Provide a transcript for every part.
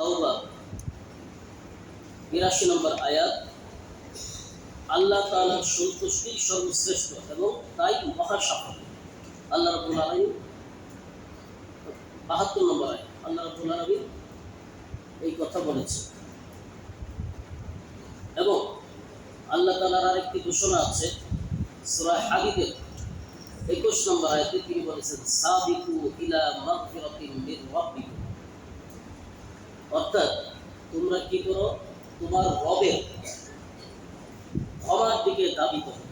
তাওবা ৮২ নম্বর আয়াত। আল্লাহ তাআলার সন্তুষ্টি সর্বশ্রেষ্ঠ এবং তাই মহা সাফল্য। আল্লাহ রাব্বুল আলামিন ৭২ নম্বর আয়াত আল্লাহ রাব্বুল আলামিন এই কথা বলেছে। এবং আল্লাহ তাআলার আরেকটি ঘোষণা আছে সূরা হাদীদের ২১ নম্বর আয়াতে তিনি বলেছেন সাবিকু ইলা মাগফিরাতিন মির রাব্বিকুম, অর্থাৎ তোমরা কি করো, তোমার রবের ক্ষমার দিকে দাবি করো।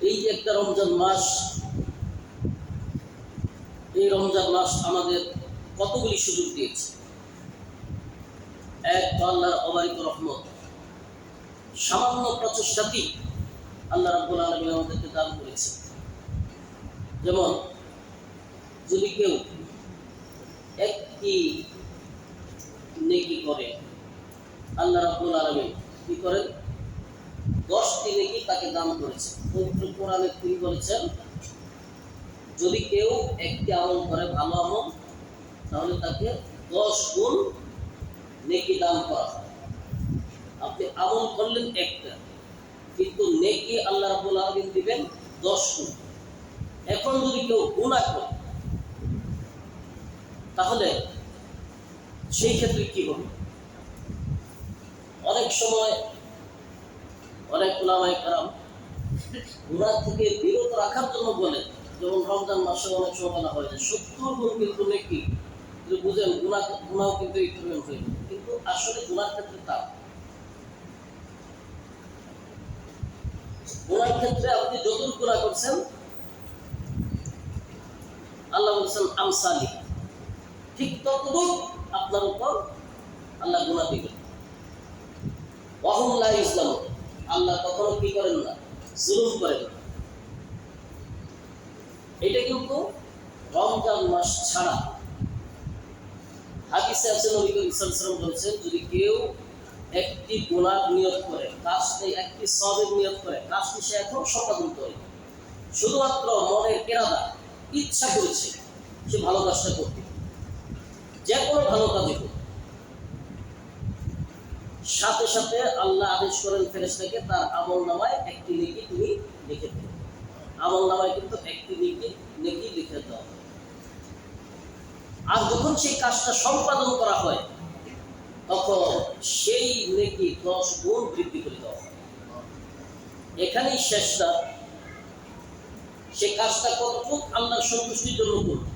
এই যে একটা রমজান মাস, এই রমজান মাস আমাদের কতগুলি সুযোগ দিয়েছে। এক, আল্লাহর অবারিত রহমত, সামান্য প্রচেষ্টাতেই আল্লাহ রাব্বুল আলামিন আমাদেরকে দান করেছে। যেমন যদি কেউ একটি নেকি করে, আল্লাহ রাব্বুল আলামিন কি করেন, 10টি নেকি তাকে দান করেছে। পবিত্র কোরআনে তিনি বলেছেন যদি কেউ একটি আমল করে, ভালো আমল, তাহলে তাকে 10 গুণ নেকি দান করা হয়। আপনি আমল করলেন একটা, কিন্তু নেকি আল্লাহ রাব্বুল আলামিন দিবেন 10 গুণ। এখন যদি কেউ গুনাহ করে তাহলে সেই ক্ষেত্রে কি হবে? অনেক সময় অনেক উলামায়ে কেরাম গুনাহ থেকে বিরত রাখার জন্য বলে, যেমন রমজান মাসে অনেক সময় বলা হয় যে 70 গুণ কিন্তু নেকি, যদি বুঝেন গুনাহ কিন্তু একটু হয়ে যাবে, কিন্তু আসলে গুনার ক্ষেত্রে তা গুনার ক্ষেত্রে আপনি যতটুকু গুনাহ করছেন আল্লাহ বলছেন আমসালি, ঠিক ততটুকু আপনার উপর আল্লাহ গুনাহ দিবেন। ওয়াহুম লা ইসলামুন, আল্লাহ কখনো কি করেন না, জুলুম করেন না। এটা কিন্তু রমজান মাস ছাড়া। হাদিসে আছে নবী করিম সাল্লাল্লাহু আলাইহি ওয়াসাল্লাম বলেছেন যদি কেউ একটি গুনাহ নিয়ত করে, কাজটি একটি সওয়াবের নিয়ত করে, কাজটি সে এখন সম্পাদন করে, শুধুমাত্র মনের ইরাদা, ইচ্ছা করেছে সে ভালো কাজটা করতে, যে কোনো ভালো কাজই করতে, সাথে সাথে আল্লাহ আদেশ করেন ফেরেশতাকে তার আমলনামায় একটি নেকি তুমি লিখে দেবে। আমলনামায় কিন্তু একটি নেকি লিখে দাও। আর যখন সেই কাজটা সম্পাদন করা হয় তখন সেই নেকি 10 গুণ বৃদ্ধি করে দেওয়া হয়। এখানেই শেষ না, সে কাজটা কতটুকু আল্লাহর সন্তুষ্টির জন্য করবে,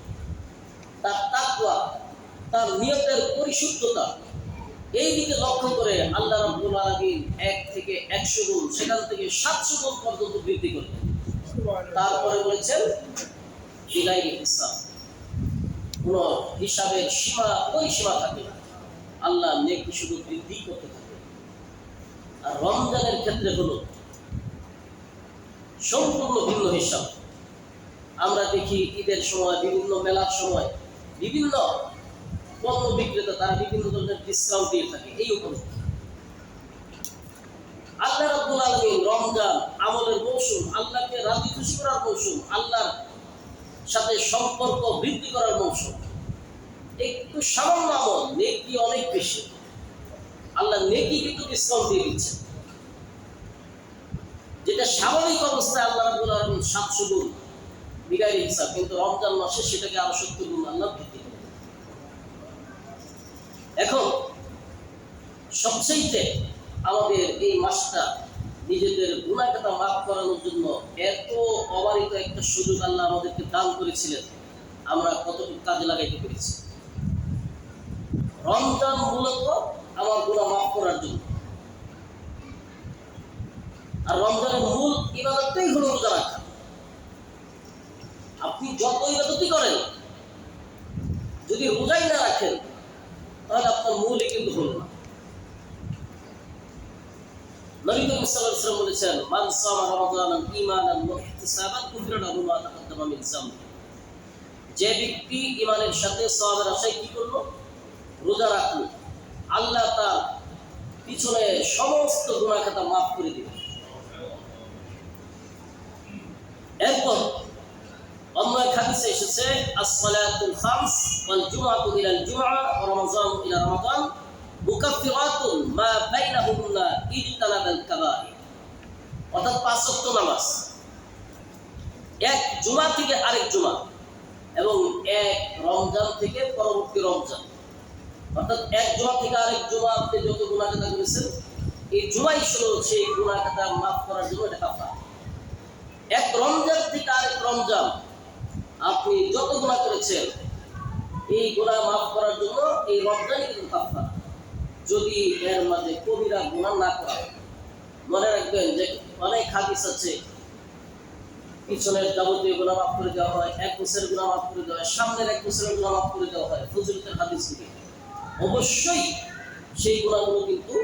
তার তাকওয়া, তার নিয়তের পরিশুদ্ধতা, এই দিকে লক্ষ্য করে আল্লাহ রাব্বুল আলামিন 1 থেকে 100 গুণ, সেখান থেকে 700 গুণ পর্যন্ত বৃদ্ধি করবেন। তারপরে বলেছেন বিগাইরি হিসাব, কোনো হিসাবের পরিসীমা থাকে না, আল্লাহ নেকি শুধু বৃদ্ধি করতে থাকে। আর রমজানের ক্ষেত্রে হলো সম্পূর্ণ ভিন্ন হিসাব। আমরা দেখি ঈদের সময়, বিভিন্ন মেলার সময় বিভিন্ন পণ্য বিক্রেতা তারা বিভিন্ন ধরনের ডিসকাউন্ট দিয়ে থাকে। এই উপলক্ষে আল্লাহ রাব্বুল আলামিন রমজান আমলের মৌসুম, আল্লাহকে রাজি খুশি করার মৌসুম, আল্লাহর সাথে সম্পর্ক বৃদ্ধি করার মৌসুম। একটু সামান্য আমল, নেকি অনেক বেশি, আল্লাহ নেকি কিন্তু ডিসকাউন্ট দিয়ে দিচ্ছে, যেটা স্বাভাবিক অবস্থায় আল্লাহ রাব্বুল আলামিন 700 গুণ বিগাইরি হিসাব, কিন্তু রমজান মাসে সেটাকে আরো 70 গুণ আল্লাহ বৃদ্ধি করে। এখন সবচেয়ে আমাদের এই মাসটা নিজেদের গুনাহ খাতা মাফ করানোর জন্য এত অবারিত একটা সুযোগ আল্লাহ আমাদেরকে দান করেছিলেন, আমরা কতটুকু কাজে লাগাইতে পেরেছি। রমজান মূলত আমার গুনাহ মাফ করার জন্য, আর রমজানের মূল ইবাদতটাই হলো রোজা রাখা। আপনি যত ইবাদতই করেন, যদি রোজাই না রাখেন তাহলে আপনার মূলই কিন্তু হলো না। নবী করিম সাল্লাল্লাহু আলাইহি ওয়াসাল্লাম বলেছেন মান সামা রমাদানান ঈমানান ওয়া ইহতিসাবান গুফিরা লাহু মা তাকাদ্দামা মিন যামবি, যে ব্যক্তি ঈমানের সাথে সওয়াবের আশায় কি করলো, রোজা রাখলো, আল্লাহ তার পিছনে সমস্ত গুনাহ খাতা মাফ করে দিবেন। এরপর অন্য এক হাদিসে এসেছে as-salatul khams wal jumu'atu ila al-jumu'ah wa ramadan ila ramadan mukaffiratun ma bainahunna ijtanaba al-kaba'ir। অর্থাৎ 5 ওয়াক্ত নামাজ এক জুমা থেকে আরেক জুমা এবং এক রমজান থেকে পরবর্তী রমজান, অর্থাৎ এক জুমা থেকে আরেক জুমা আপনি যত গুনাহ কাটা করেছেন এই জুমাই ছিল সেই গুনাহ কাটা মাফ করার জন্য এটা কাফারা। এক রমজান থেকে আরেক রমজান আপনি যত গুনাহ করেছেন এই গুনাহ মাফ করার জন্য এই রমজানই কিন্তু কাফারা, যদি এর মাঝে কবিরা গুনাহ না করা। মনে রাখবেন যে অনেক হাদিস আছে পিছনের যাবতীয় গুনাহ মাফ করে দেওয়া হয়, এক বছরের গুনাহ মাফ করে দেওয়া হয়, সামনের এক বছরের গুনাহ মাফ করে দেওয়া হয়, ফজিলতের হাদিস থেকে। অবশ্যই সেই গুনাহগুলো কিন্তু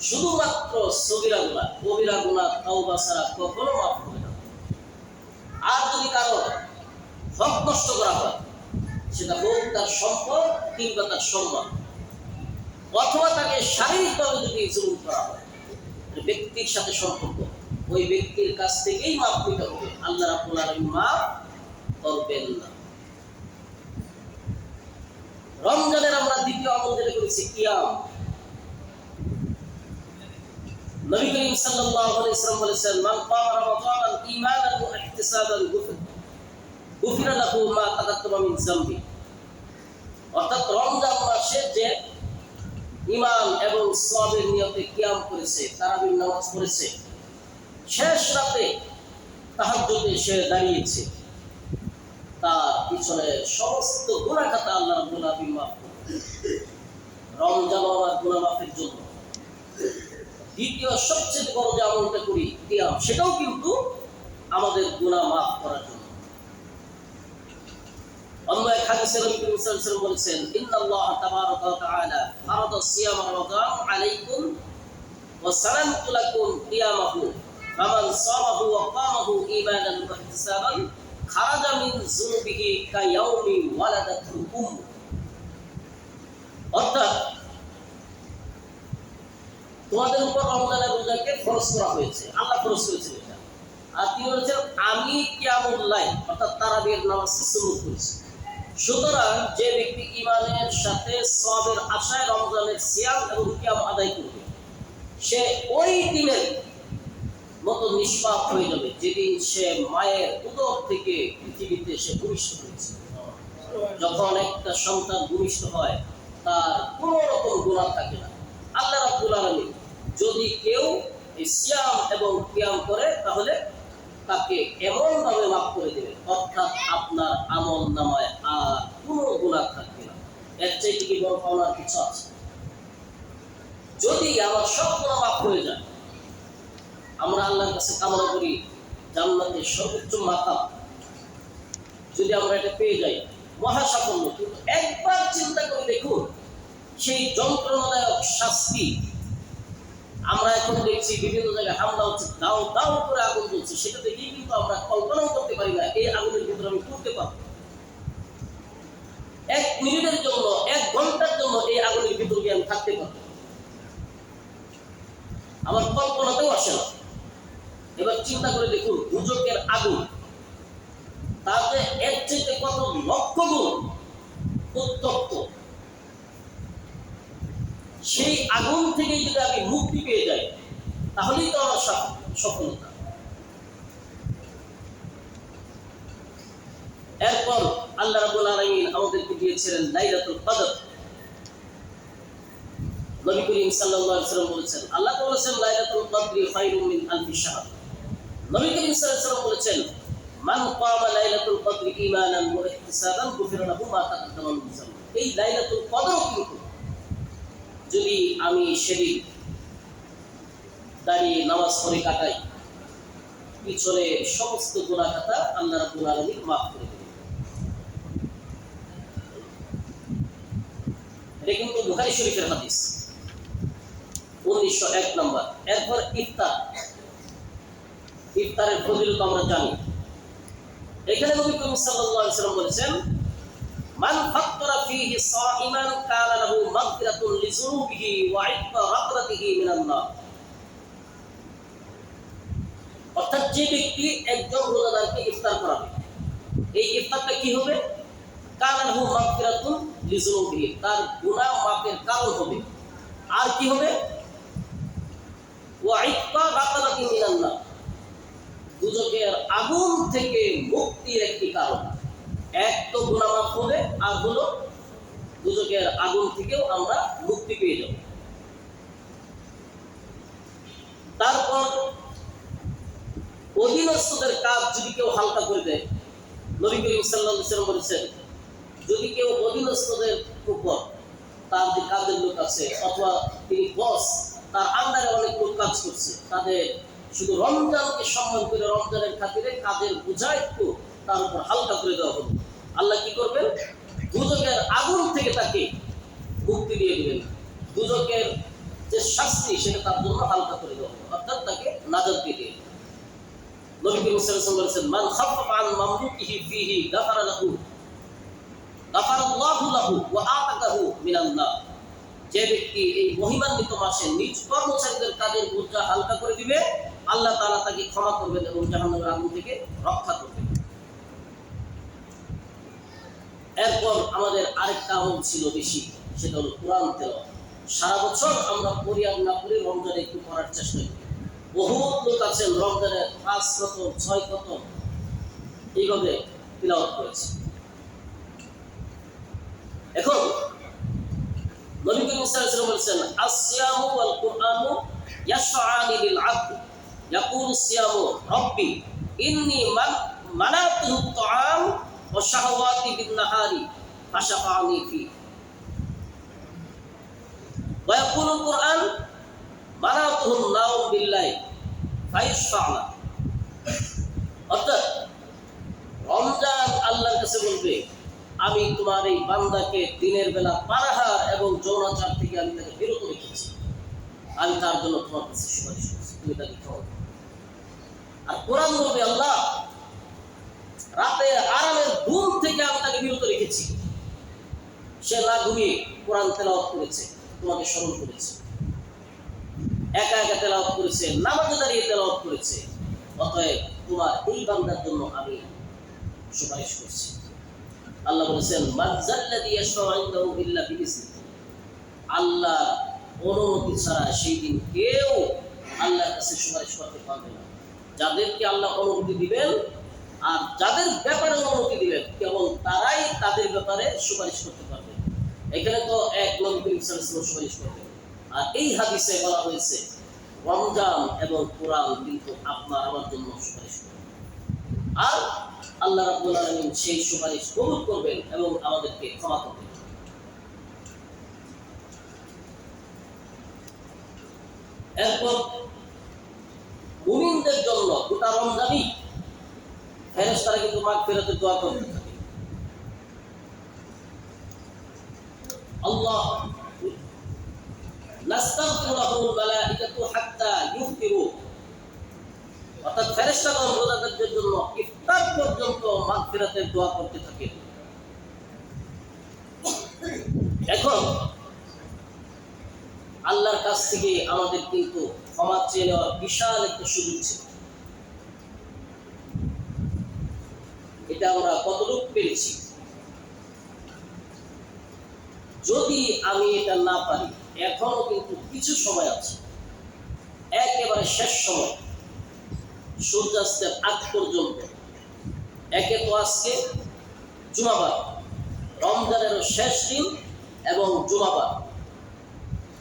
শুধুমাত্র সগীরা গুনাহ, কবিরা গুনাহ তাওবা ছাড়া কখনো মাফ হবে না। আর যদি কারো হক নষ্ট করা হয়, সেটা হোক তার সম্পদ কিংবা তার সম্মান, অথবা তাকে শারীরিকভাবে যদি জুলুম করা হয়, ব্যক্তির সাথে সম্পর্ক, ওই ব্যক্তির কাছ থেকেই মাফ নিতে হবে। আল্লাহ রাব্বুল আলামিন মাফ করবেন না। রমজানের আমরা দ্বিতীয় আমল যেটা করেছি কিয়াম। নবী করিম সাল্লাল্লাহু আলাইহি ওয়াসাল্লাম বলেছেন, মান কামা রমাদানান ঈমানান ওয়া ইহতিসাবান গুফিরা লাহু মা তাকাদ্দামা মিন যামবি। অর্থাৎ রমজান মাসে যে ঈমান এবং সওয়াবের নিয়তে কিয়াম করেছে, তারাবির নামাজ পড়েছে, শেষ রাতে তাহাজ্জুদে সে দাঁড়িয়েছে, তার পিছনে সমস্ত গুনাহ খাতা আল্লাহ রাব্বুল আলামিন মাফ করবেন। রমজান আমার গুনাহ মাফের জন্য দ্বিতীয় সবচেয়ে বড় যে আমলটা করি কিয়াম, সেটাও কিন্তু আমাদের গুনাহ মাফ করার জন্য। অন্য এক হাদিসে নবী করিম সাল্লাল্লাহু আলাইহি ওয়াসাল্লাম বলেছেন, ইন্নাল্লাহ তাবারাকা ওয়া তাআলা ফারাদা সিয়াম রমাদান আলাইকুম ওয়া সালামতু লাকুম কিয়ামাহু ফামান সামাহু ওয়া কামাহু ঈমানান ওয়া ইহতিসাবান খারাজা মিন যুনুবিহি কায়াউমি ওয়ালাদাতহু উম্মু। অর্থাৎ তোমাদের উপর রমজানের রোজাকে ফরজ করা হয়েছে, আল্লাহ ফরজ করেছেন এটা। আর তিনি বলেছেন আমি কিয়ামুল লাইল অর্থাৎ তারাবির নামাজ সুন্নত করেছি। সুতরাং যে ব্যক্তি ঈমানের সাথে সওয়াবের আশায় রমজানের সিয়াম এবং কিয়াম আদায় করবে, সে ওই দিনের মতো নিষ্পাপ হয়ে যাবে যেদিন সে মায়ের উদর থেকে পৃথিবীতে সে ভূমিষ্ঠ হয়েছে। যখন একটা সন্তান ভূমিষ্ঠ হয় তার কোনো রকম গুনাহ থাকে না। আল্লাহ রাব্বুল আলামিন যদি কেউ এই সিয়াম এবং কিয়াম করে তাহলে তাকে এমন ভাবে মাফ করে দেবে, অর্থাৎ আপনার আমল নামায় আর কোনো গুনাহ থাকবে না। এর চাইতে কি বড় পাওনার কিছু আছে? যদি আমার সব গুনাহ মাফ হয়ে যায়, আমরা আল্লাহর কাছে কামনা করি জান্নাতের সর্বোচ্চ মাকাম, যদি আমরা এটা পেয়ে যাই মহা সাফল্য। কিন্তু একবার চিন্তা করে দেখুন সেই যন্ত্রণাদায়ক শাস্তি। আমরা এখন দেখছি বিভিন্ন জায়গায় হামলা হচ্ছে, দাও দাও করে আগুন জ্বলছে, সেটা দেখেই কিন্তু আমরা কল্পনাও করতে পারি না এই আগুনের ভিতরে আমি পড়তে পারবো। 1 মিনিটের জন্য 1 ঘন্টার জন্য এই আগুনের ভিতরে আমি থাকতে পারবো, আমার কল্পনাতেও আসে না। এবার চিন্তা করে দেখুন দুজকের আগুন, তাতে এর চেয়ে কত লক্ষ গুণ উত্তপ্ত। সেই আগুন থেকে যদি আমি মুক্তি পেয়ে যাই তাহলেই তো আমার সফলতা। এরপর আল্লাহ রাব্বুল আলামিন আমাদেরকে দিয়েছিলেন লাইলাতুল কদর। নবী করিম সাল্লাল্লাহু আলাইহি ওয়াসাল্লাম বলেছেন, আল্লাহ বলেছেন লাইলাতুল কদরি খায়রুম মিন আলফি শাহর। নবী করিম সাল্লাল্লাহু আলাইহি ওয়াসাল্লাম বলেছেন, মান কামা লাইলাতুল কদরি ঈমানান ওয়া ইহতিসাবান গুফিরা লাহু মা তাকাদ্দামা মিন যামবি। এই লাইলাতুল কদর কিন্তু যদি আমি সেদিন দাঁড়িয়ে নামাজ পড়ে কাটাই, পিছনে সমস্ত গুনাহ খাতা আল্লাহ রাব্বুল আলামিন মাফ করে দেবেন। এটা কিন্তু বুখারী শরীফের হাদিস 1901 নম্বর। এরপর ইফতারের ফজিলত আমরা জানি। এখানে নবী করিম সাল্লাল্লাহু আলাইহি ওয়াসাল্লাম বলেছেন, মান ফাত্তারা ফীহি সাইমান কানা লাহু মাগফিরাতুন লিযুনুবিহি ওয়া ইতকা রাকরাতিহি মিনান নার। অর্থাৎ যে ব্যক্তি একজন রোজাদারকে ইফতার করাবে, এই ইফতারটা কি হবে? কানাহু মাগফিরাতুন লিযুনুবিহি, তার গুনাহ মাফের কারণ হবে। আর কি হবে? ওয়া ইত্তা রাকাবাতিন মিনান নার, দুজকের আগুন থেকে মুক্তির একটি কারণ। এক তো গুনাহ মাফ হবে, আর হলো দুজকের আগুন থেকেও আমরা মুক্তি পেয়ে যাব। তারপর অধীনস্থদের কাজ যদি কেউ হালকা করে দেয়, নবী করিম সাল্লাল্লাহু আলাইহি ওয়াসাল্লাম বলেছেন, যদি কেউ অধীনস্থদের উপর, তার যে কাজের লোক আছে অথবা তিনি বস, তার আন্ডারে অনেক লোক কাজ করছে, তাদের শুধু রমজানকে সম্মান করে রমজানের খাতিরে কাজের বোঝা একটু তার উপর হালকা করে দেওয়া হবে, আল্লাহ কি করবেন? দুজকের আগুন থেকে তাকে মুক্তি দিয়ে দিবেন। দুজকের যে শাস্তি সেটা তার জন্য হালকা করে দেওয়া হবে, অর্থাৎ তাকে নাজাত দিয়ে দিবেন। নবী করিম সাল্লাল্লাহু আলাইহি ওয়াসাল্লাম বলেছেন, মান খাফফা আন মামলুকিহি ফিহি গাফারাল্লাহু লাহু ওয়া আতাকাহু মিনান নার, যে ব্যক্তি এই মহিমান্বিত মাসে নিজ কর্মচারীদের কাজের বোঝা হালকা করে দিবে, আল্লাহ তাআলা তাকে ক্ষমা করবেন এবং জাহান্নামের আগুন থেকে রক্ষা করবেন। এরপর আমাদের আরেকটা আমল ছিল বেশি, সেটা হলো কোরআন তেলাওয়াত। সারা বছর আমরা পড়ি আর না পড়ি, রমজানে একটু পড়ার চেষ্টা করি। বহুত লোক আছেন রমজানে 5 খতম 6 খতম এইভাবে তিলাওয়াত করেছে। এখন নবী করিম সাল্লাল্লাহু আলাইহি ওয়াসাল্লাম বলেছেন, আসিয়ামু ওয়াল কুরআনু ইয়াশফাআনি লিল আবদ ইয়াকুলু সিয়ামু রাব্বি ইন্নী মানাতুহু আত-তাআম ওয়া শাহওয়াতি বিন নাহারি ফাশফাআনি ফি, ওয়া ইয়াকুলু কুরআন মানাতুহু নাওম বিল্লাহি ফায়াশফা'না। অর্থাৎ রমজান আল্লাহর কাছে বলবে, আমি তোমার এই বান্দাকে দিনের বেলা পানাহার এবং যৌনাচার থেকে আমি তাকে বিরত রেখেছি, আমি তার জন্য তোমার কাছে সুপারিশ করছি, তুমি তাকে খাও। আর কোরআন বলবে, আল্লাহ রাতে আরামের ঘুম থেকে আমি তাকে বিরত রেখেছি, সে না ঘুমিয়ে কোরআন তেলাওয়াত করেছে, তোমাকে স্মরণ করেছে, একা একা তেলাওয়াত করেছে, নামাজে দাঁড়িয়ে তেলাওয়াত করেছে, অতএব তোমার এই বান্দার জন্য আমি সুপারিশ করছি। আল্লাহ বলেছেন, মাযযাল্লাযী ইয়াশফা'উ ইনদাহু ইল্লা বিইজনিহি, আল্লাহ অনুমতি ছাড়া সেই দিন কেউ আল্লাহর কাছে সুপারিশ করতে পারবে না। যাদেরকে আল্লাহ অনুমতি দিবেন আর যাদের ব্যাপারে অনুমতি দিবেন, কেবল তারাই তাদের ব্যাপারে সুপারিশ করতে পারবে। এখানে তো এক নবী করিম সাল্লাল্লাহু আলাইহি ওয়াসাল্লাম সুপারিশ করবেন, আর এই হাদিসে বলা হয়েছে রমজান এবং কোরআন কিন্তু আপনার আমার জন্য সুপারিশ করবে, আর আল্লাহ রাব্বুল আলামিন সেই সুপারিশ কবুল করবেন এবং আমাদেরকে ক্ষমা করবেন। এরপর মুমিনদের জন্য গোটা রমজানই ফেরেশতারা কিন্তু মাগফিরাতের দোয়া করতে থাকে। আল্লাহ নাস্তাগফিরু লাহুল মালাইকাতু হাত্তা ইফতিরু, অর্থাৎ ফেরেশতাগণ রোজাদারদের জন্য ইফতার পর্যন্ত মাগফিরাতের দোয়া করতে থাকে। এখন আল্লাহর কাছ থেকে আমাদের কিন্তু ক্ষমা চেয়ে নেওয়ার বিশাল একটা সুযোগ ছিল, এটা আমরা কতটুকু পেরেছি? যদি আমি এটা না পারি, এখনো কিন্তু কিছু সময় আছে, একেবারে শেষ সময়, সূর্যাস্তের আগ পর্যন্ত। একে তো আজকে জুমাবার, রমজানের শেষ দিন এবং জুমাবার,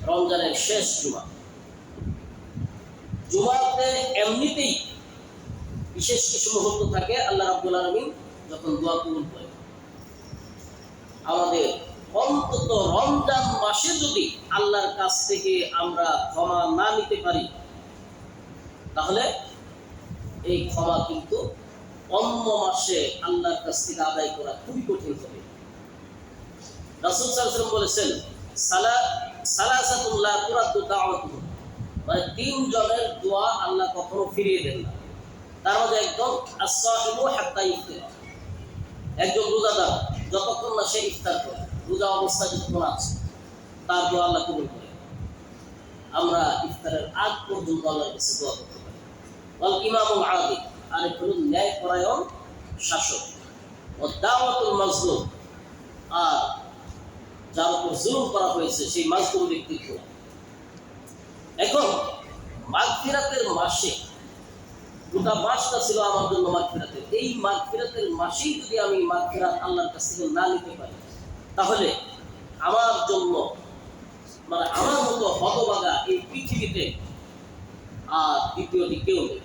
রমজানের শেষ জুমা। জুমাতে এমনিতেই বিশেষ কিছু মুহূর্ত থাকে আল্লাহ রাব্বুল আলামিন যখন দোয়া কবুল করে। আমাদের অন্তত রমজান মাসে যদি আল্লাহর কাছ থেকে আমরা ক্ষমা না নিতে পারি, তাহলে এই ক্ষমা কিন্তু অন্য মাসে আল্লাহর কাছ থেকে আদায় করা খুবই কঠিন হবে। রাসূল সাল্লাল্লাহু আলাইহি ওয়াসাল্লাম বলেছেন, সালাসাতুন লা তুরাদ্দু দাওয়াতুহুম, মানে 3 জনের দোয়া আল্লাহ কখনো ফিরিয়ে দেন না। তার মধ্যে একজন as-সাইমু হাত্তা ইফতার, একজন রোজাদার যতক্ষণ না সে ইফতার করে, রোজা অবস্থায় যতক্ষণ আছে, তার দোয়া আল্লাহ কবুল করে। আমরা ইফতারের আগ পর্যন্ত আল্লাহর কাছে দোয়া করতে পারি। ওয়াল ইমামুল আদিল, আরেক হলো ন্যায়পরায়ণ শাসক। ও দাওয়াতুল মাজলুম, আর যার উপর জুলুম করা হয়েছে সেই মাজলুম ব্যক্তির দোয়া। এখন মাগফিরাতের মাসে, গোটা মাসটা ছিল আমার জন্য মাগফিরাতের, এই মাগফিরাতের মাসেই যদি আমি মাগফিরাত আল্লাহর কাছ থেকে না নিতে পারি, তাহলে আমার জন্য, মানে আমার মতো হতভাগা এই পৃথিবীতে আর দ্বিতীয়টি কেউ নেই।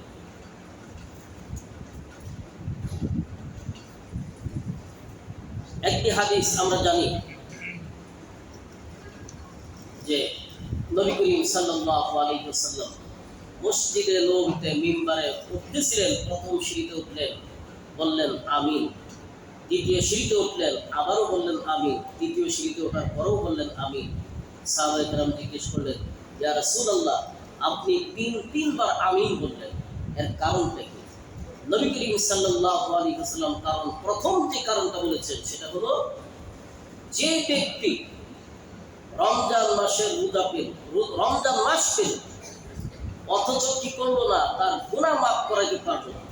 একটি হাদিস আমরা জানি যে নবী করিম সাল্লাল্লাহু আলাইহি ওয়াসাল্লাম মসজিদে নববীতে মিম্বারে উঠতেছিলেন, প্রথম সিঁড়িতে উঠলেন, বললেন আমিন, দ্বিতীয় সিঁড়িতে উঠলেন, আবারও বললেন আমিন, তৃতীয় সিঁড়িতে ওঠার পরেও বললেন আমিন। সাহাবায়ে কেরাম জিজ্ঞেস করলেন, ইয়া রাসূলুল্লাহ, আপনি তিনবার আমিন বললেন, এর কারণটা কি? নবী করিম সাল্লাল্লাহু আলাইহি ওয়াসাল্লাম প্রথম যে কারণটা বলেছেন সেটা হলো, যে ব্যক্তি রমজান মাসের রোজা পেল, রমজান মাস পেল, অথচ কি করলো না, তার গুনাহ মাফ করাইতে পারলো না,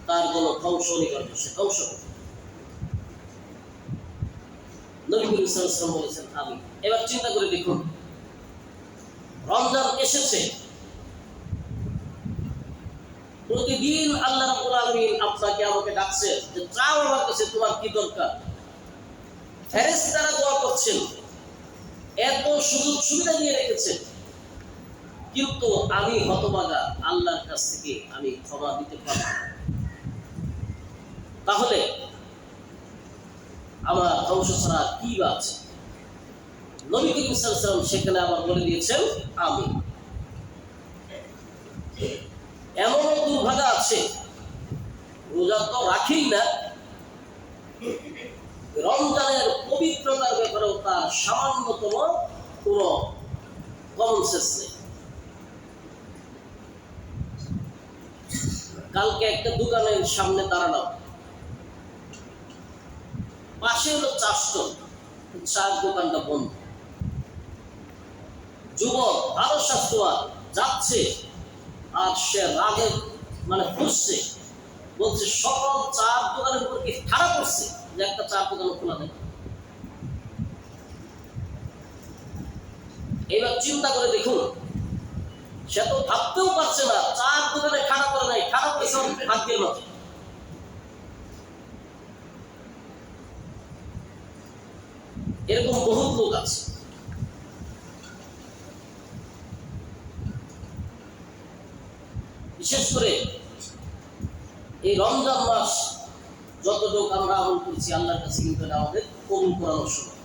তার কোনো ধ্বংস অনিবার্য, সে ধ্বংস হবে। নবী করিম সাল্লাল্লাহু আলাইহি ওয়াসাল্লাম বলেছেন আমিন। এবার চিন্তা করে দেখুন, রমজান এসেছে, প্রতিদিন আল্লাহ রাব্বুল আলামিন আপনাকে আমাকে ডাকছে যে চাও আমার কাছে, তোমার কি দরকার। ফেরেশতারা দোয়া করছেন, এত সুযোগ সুবিধা দিয়ে রেখেছেন, কিন্তু আমি হতভাগা, আল্লাহর কাছ থেকে আমি ক্ষমা দিতে পারব না। তাহলে আমার ধ্বংস ছাড়া কি বা আছে? নবী করিম সাল্লাল্লাহু আলাইহি ওয়াসাল্লাম সেখানে আবার বলে দিয়েছেন আমিন। এমন দুর্ভাগা আছে, রোজা তো রাখেই না, রমজানের পবিত্রতার ব্যাপারেও তার সামান্যতম কোনো কমন সেন্স নেই। কালকে একটা দোকানের সামনে দাঁড়ালাম, পাশে হলো চার স্টল, চার দোকানটা বন্ধ। যুবক ভালো স্বাস্থ্যবান যাচ্ছে, আর সে রাগে মানে ফুসছে, বলছে সকল চার দোকানের উপর কি খারাপ করছে যে একটা চার দোকান খোলা নেই। এবার চিন্তা করে দেখুন, সে তো ভাবতেও পারছে না চার দোকানে খারাপ করে নাই, খারাপ হয়েছে ভাগ্যের মধ্যে। এরকম বহু লোক আছে। বিশেষ করে এই রমজান মাস যতটুকু আমরা আমল করছি আল্লাহর কাছে, কিন্তু আমাদের কবুল করানোর সময়।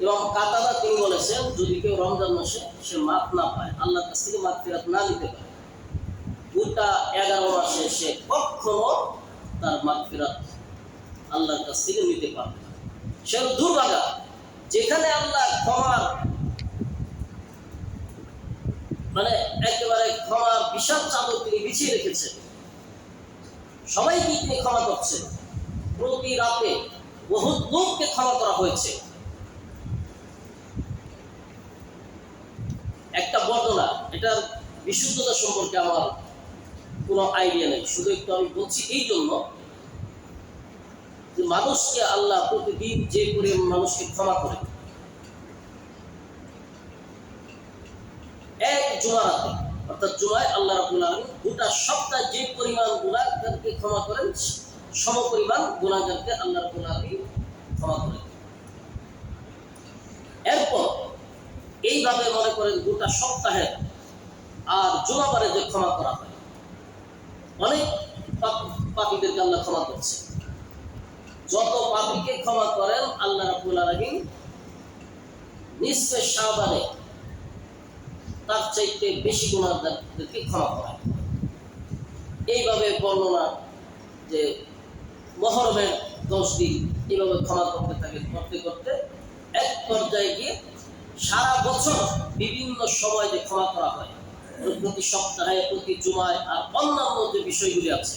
এবং কাতাদা তিনি বলেছেন, যদি কেউ রমজান মাসে সে মাফ না পায়, আল্লাহর কাছ থেকে মাগফিরাত না নিতে পারে, গোটা 11 মাসে সে কখনো তার মাগফিরাত আল্লাহর কাছ থেকে নিতে পারবে না। সে দুর্ভাগা, যেখানে আল্লাহ ক্ষমার মানে একেবারে ক্ষমার বিশাল চাদর তিনি বিছিয়ে রেখেছেন, সবাইকে তিনি ক্ষমা করছেন। প্রতি রাতে বহু লোককে ক্ষমা করা হয়েছে। একটা বর্ণনা, এটার বিশুদ্ধতা সম্পর্কে আমার কোনো আইডিয়া নেই, শুধু একটু আমি বলছি এই জন্য যে মানুষকে আল্লাহ প্রতিদিন যে পরিমাণ মানুষকে ক্ষমা করে, এক জুমারাতে অর্থাৎ জুমায় আল্লাহ রাব্বুল আলামিন গোটা সপ্তাহে যে পরিমাণ গুনাহগারকে ক্ষমা করেন, সম পরিমাণ গুনাহগারকে আল্লাহ রাব্বুল আলামিন ক্ষমা করেন। এরপর এইভাবে মনে করেন গোটা সপ্তাহে আর জুমাবারে যে ক্ষমা করা হয়, অনেক পাপীদেরকে আল্লাহ ক্ষমা করছে। যত পাপীকে ক্ষমা করেন আল্লাহ রাব্বুল আলামিন নিসফে শাবানে তার চাইতে বেশি গুনাহগারদেরকে ক্ষমা করেন। এইভাবে বর্ণনা যে মুহররমের 10 দিন এইভাবে ক্ষমা করতে থাকে, করতে করতে এক পর্যায়ে গিয়ে সারা বছর বিভিন্ন সময় যে ক্ষমা করা হয়, প্রতি সপ্তাহে, প্রতি জুমায় আর অন্যান্য যে বিষয়গুলি আছে,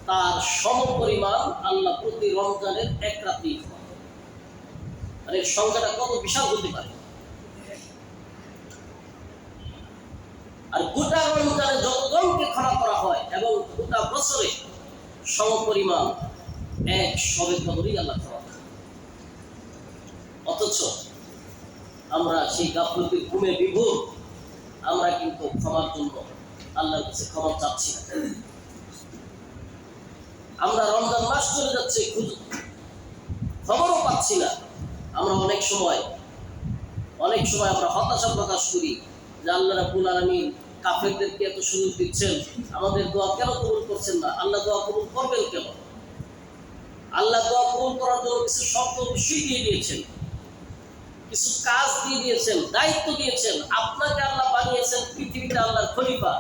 তার সম পরিমাণ আল্লাহ প্রতি রমজানের এক রাতেই ক্ষমা করেন। আর এর সংখ্যাটা কত বিশাল হতে পারে। আর গোটা রমজানে যতজনকে ক্ষমা করা হয় এবং 70টা বছরে সমপরিমাণ এক শবে কদরই আল্লাহ ক্ষমা করেন। অথচ আমরা সেই গাফলতির ঘুমে বিভোর, আমরা কিন্তু ক্ষমার জন্য আল্লাহর কাছে ক্ষমা চাচ্ছি না। আমরা রমজান মাস চলে যাচ্ছে, খবরও পাচ্ছি না। আমরা অনেক সময় আমরা হতাশা প্রকাশ করি যে আল্লাহ রাব্বুল আলামিন কাফেরদেরকে এত সুযোগ দিচ্ছেন, আমাদের দোয়া কেন কবুল করছেন না? আল্লাহ দোয়া কবুল করবেন কেন? আল্লাহ দোয়া কবুল করার জন্য কিছু শর্ত বিষয় দিয়ে দিয়েছেন, কিছু কাজ দিয়ে দিয়েছেন, দায়িত্ব দিয়েছেন। আপনাকে আল্লাহ বানিয়েছেন পৃথিবীতে আল্লাহর খলিফা।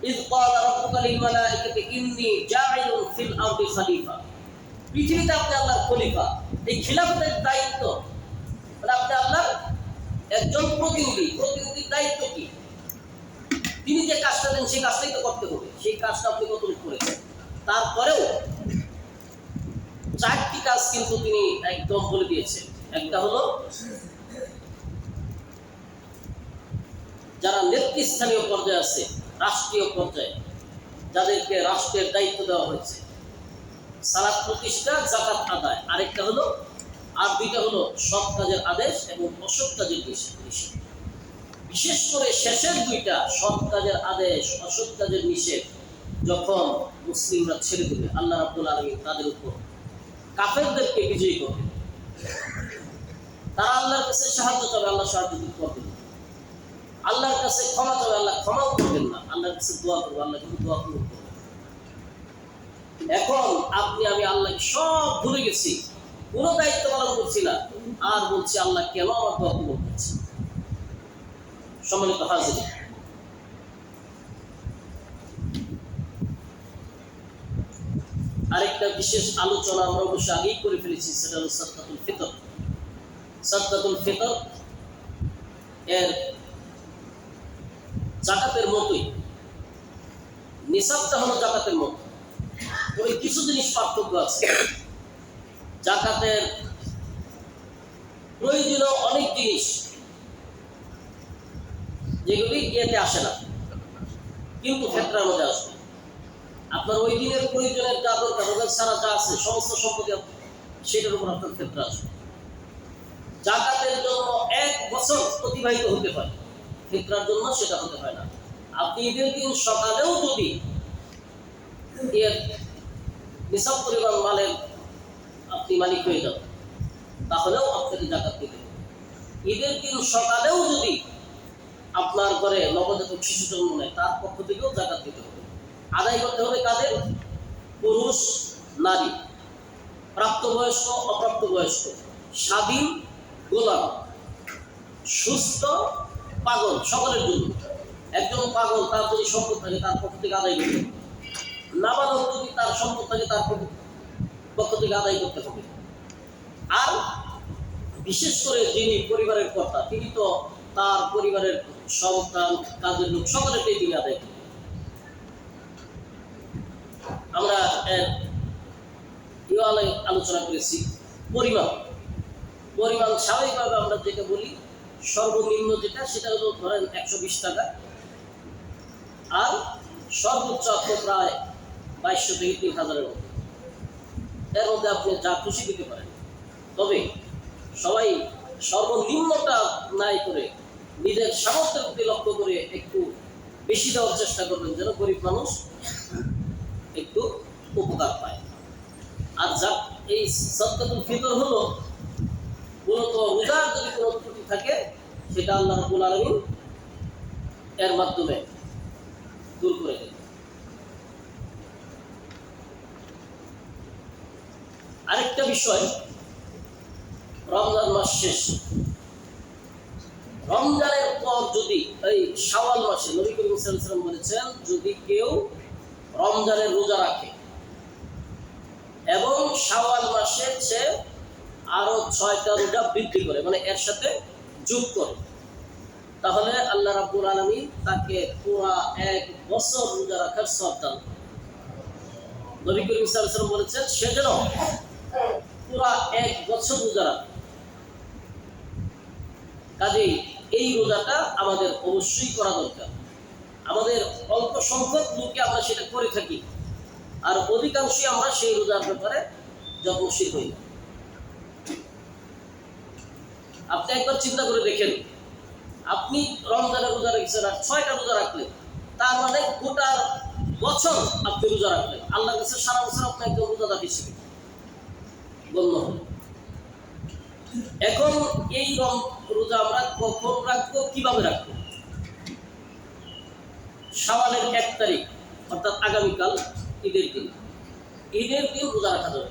ইয ক্বালা রাব্বুকা লিল মালাইকাতি ইন্নী জাইলুন ফিল আরদি খলিফা। পৃথিবীতে আপনি আল্লাহর খলিফা, এই খিলাফতের দায়িত্ব, মানে আপনি আল্লাহর একজন প্রতিনিধি। প্রতিনিধির দায়িত্ব কি? তিনি যে কাজটা দেন সেই কাজটাই তো করতে হবে। সেই কাজটা আপনি কতটুকু করেছেন? তারপরেও 4টি কাজ কিন্তু তিনি একদম বলে দিয়েছেন। একটা হলো যারা নেতৃস্থানীয় পর্যায়ে আছে, রাষ্ট্রীয় পর্যায়ে যাদেরকে রাষ্ট্রের দায়িত্ব দেওয়া হয়েছে, সালাত প্রতিষ্ঠা, যাকাত আদায়। আরেকটা হলো, আর দুইটা হলো সৎ কাজের আদেশ এবং অসৎ কাজের নিষেধ। বিশেষ করে শেষের দুইটা, সৎ কাজের আদেশ, অসৎ কাজের নিষেধ, যখন মুসলিমরা ছেড়ে দেবে, আল্লাহ রাব্বুল আলামিন তাদের উপর কাফেরদেরকে বিজয়ী করবেন। তারা আল্লাহর কাছে সাহায্য চাবে, আল্লাহ সাহায্য করবেন। আল্লাহর কাছে ক্ষমা চাবে, আল্লাহ ক্ষমাও করবেন না। আল্লাহর কাছে দোয়া করবো, আল্লাহ কিন্তু দোয়া কবুল করবেন। এখন আপনি আমি আল্লাহকে সব ভুলে গেছি, কোনো দায়িত্ব পালন করছি না, আর বলছি আল্লাহ কেন আমার দোয়া কবুল করছে? সম্মানিত হাজির, আরেকটা বিশেষ আলোচনা আমরা অবশ্য আগেই করে ফেলেছি, সেটা হলো সাদকাতুল ফিতর। সাদকাতুল ফিতর এর যাকাতের মতোই, নিসাবটা হলো যাকাতের মতো। তবে কিছু জিনিস পার্থক্য আছে। যাকাতের প্রয়োজনীয় অনেক জিনিস যেগুলি ইয়েতে আসে না, কিন্তু ফিতরার মধ্যে আসবে। আপনার ওই দিনের প্রয়োজনের যা দরকার, রোজা ছাড়া যা আছে সমস্ত সম্পত্তি, সেটার উপর আপনার ফিতরা আসবে। যাকাতের জন্য 1 বছর অতিবাহিত হতে হয়, ফিতরার জন্য সেটা হতে হয় না। আপনি ঈদের দিন সকালেও যদি এর নিসাব পরিমাণ মালের আপনি মালিক হয়ে যান, তাহলেও আপনাকে যাকাত দিতে হবে। ঈদের দিন সকালেও যদি আপনার ঘরে নবজাতক শিশু জন্ম নেয়, তার পক্ষ থেকেও যাকাত দিতে হবে। আদায় করতে হবে কাদের? পুরুষ, নারী, প্রাপ্তবয়স্ক, অপ্রাপ্তবয়স্ক, স্বাধীন, গোলাম, সুস্থ, পাগল, সকলের জন্য। একজন পাগল, তার যদি সম্পদ থাকে তার পক্ষ থেকে আদায় করতে হবে। নাবালক যদি তার সম্পদ থাকে তার পক্ষ থেকে আদায় করতে হবে। আর বিশেষ করে যিনি পরিবারের কর্তা, তিনি তো তার পরিবারের সন্তান, কাজের লোক, সকলেরটাই তিনি আদায় করবেন। আমরা আলোচনা করেছি পরিমাণ স্বাভাবিকভাবে আমরা যেটা বলি, সর্বনিম্ন যেটা, সেটা হলো ধরেন 120 টাকা, আর সর্বোচ্চ আপনি প্রায় 2200 থেকে 3000-এর মধ্যে। এর মধ্যে আপনি যা খুশি দিতে পারেন। তবে সবাই সর্বনিম্নটা নাই করে নিজের সামর্থ্যের প্রতি লক্ষ্য করে একটু বেশি দেওয়ার চেষ্টা করবেন, যেন গরিব মানুষ একটু উপকার পায়। আর যা এই সাদকাতুল ফিতর হলো মূলত রোজার যদি কোনো ত্রুটি থাকে, সেটা আল্লাহ রাব্বুল আলামিন এর মাধ্যমে দূর করে দেন। আরেকটা বিষয়, রমজান মাস শেষ, রমজানের পর যদি এই শাওয়াল মাসে নবী করিম সাল্লাল্লাহু আলাইহি ওয়াসাল্লাম বলেছেন, যদি কেউ রমজানের রোজা রাখে এবং শাওয়াল মাসে সে আরো 6টা রোজা বৃদ্ধি করে, মানে এর সাথে যোগ করে, তাহলে আল্লাহ রাব্বুল আলামিন তাকে পুরা 1 বছর রোজা রাখার সওয়াব দান করেন। নবী করিম সাল্লাল্লাহু আলাইহি ওয়াসাল্লাম বলেছেন সে যেন পুরা 1 বছর রোজা রাখে। কাজেই এই রোজাটা আমাদের অবশ্যই করা দরকার। আমাদের অল্প সংখ্যক লোকে আমরা সেটা করে থাকি, আর অধিকাংশই আমরা সেই রোজার ব্যাপারে যত্নশীল হই না। আপনি একবার চিন্তা করে দেখেন, আপনি রমজানের রোজা রেখেছেন আর 6টা রোজা রাখলেন, তার মানে গোটা বছর আপনি রোজা রাখলেন, আল্লাহর কাছে সারা বছর আপনি একজন রোজাদার হিসেবে গণ্য হন। এখন এই রোজা আমরা কখন রাখবো, কিভাবে রাখবো? শাওয়ালের 1 তারিখ অর্থাৎ আগামীকাল ঈদের দিন রোজা রাখা যাবে।